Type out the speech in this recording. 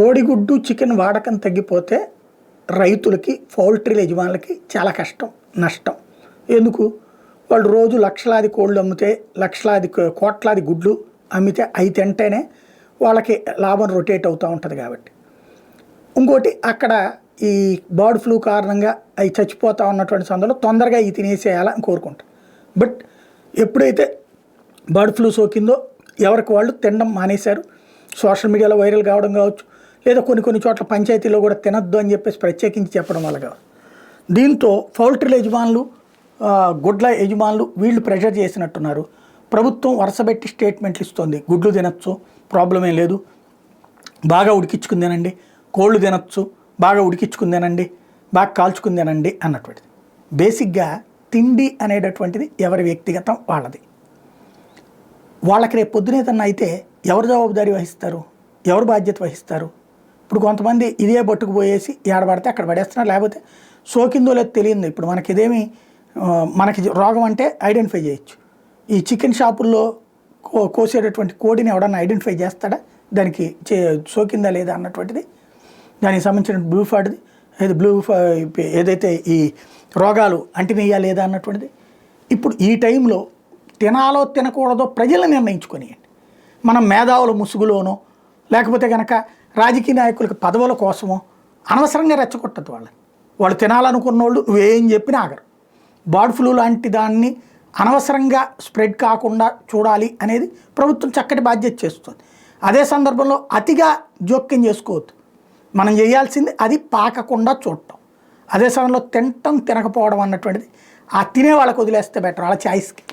కోడిగుడ్డు చికెన్ వాడకం తగ్గిపోతే రైతులకి పౌల్ట్రీ యజమానులకి చాలా కష్టం నష్టం. ఎందుకు? వాళ్ళు రోజు లక్షలాది కోళ్ళు అమ్మితే లక్షలాది కోట్లాది గుడ్లు అమ్మితే అవి తింటేనే వాళ్ళకి లాభం రొటేట్ అవుతూ ఉంటుంది. కాబట్టి ఇంకోటి అక్కడ ఈ బర్డ్ ఫ్లూ కారణంగా అవి చచ్చిపోతూ ఉన్నటువంటి సందర్భంలో తొందరగా ఇవి తినేసేయాలని కోరుకుంటారు. బట్ ఎప్పుడైతే బర్డ్ ఫ్లూ సోకిందో ఎవరికి వాళ్ళు తినడం మానేశారు. సోషల్ మీడియాలో వైరల్ కావడం కావచ్చు, లేదా కొన్ని చోట్ల పంచాయతీలో కూడా తినద్దు అని చెప్పేసి ప్రత్యేకించి చెప్పడం వల్ల కావచ్చు. దీంతో పౌల్ట్రీ యజమానులు గుడ్ల యజమానులు వీళ్ళు ప్రెషర్ చేసినట్టున్నారు. ప్రభుత్వం వరుసపెట్టి స్టేట్మెంట్లు ఇస్తుంది. గుడ్లు తినచ్చు, ప్రాబ్లం ఏం లేదు, బాగా ఉడికించుకుని తినండి, కోళ్ళు తినచ్చు, బాగా ఉడికించుకుని తినండి, బాగా కాల్చుకుని తినండి అన్నటువంటిది. బేసిక్గా తిండి అనేటటువంటిది ఎవరి వ్యక్తిగతం వాళ్ళది. వాళ్ళకి రేపు పొద్దునేదన్నా అయితే ఎవరు జవాబుదారీ వహిస్తారు, ఎవరు బాధ్యత వహిస్తారు? ఇప్పుడు కొంతమంది ఇదే పట్టుకుపోయేసి ఏడబడితే అక్కడ పడేస్తున్నారు, లేకపోతే సోకిందో లేదో తెలియదు. ఇప్పుడు మనకి రోగం అంటే ఐడెంటిఫై చేయొచ్చు. ఈ చికెన్ షాపుల్లో కోసేటటువంటి కోడిని ఎవడన్నా ఐడెంటిఫై చేస్తాడా దానికి సోకిందా లేదా అన్నటువంటిది? దానికి సంబంధించిన ఏదైతే ఈ రోగాలు అంటినయ్యా లేదా అన్నటువంటిది. ఇప్పుడు ఈ టైంలో తినాలో తినకూడదో ప్రజలు నిర్ణయించుకొనియండి. మనం మేధావుల ముసుగులోనో లేకపోతే కనుక రాజకీయ నాయకులకు పదవుల కోసమో అనవసరంగా రెచ్చగొట్టద్దు వాళ్ళని. వాళ్ళు తినాలనుకున్న వాళ్ళు నువ్వేం చెప్పినా ఆగరు. బర్డ్ ఫ్లూ లాంటి దాన్ని అనవసరంగా స్ప్రెడ్ కాకుండా చూడాలి అనేది ప్రభుత్వం చక్కటి బాధ్యత చేస్తుంది. అదే సందర్భంలో అతిగా జోక్యం చేసుకోవద్దు. మనం చేయాల్సింది అది పాకకుండా చూడటం. అదే సమయంలో తినకపోవడం అన్నటువంటిది ఆ తినే వాళ్ళకు వదిలేస్తే బెటర్, వాళ్ళ చాయిస్కి.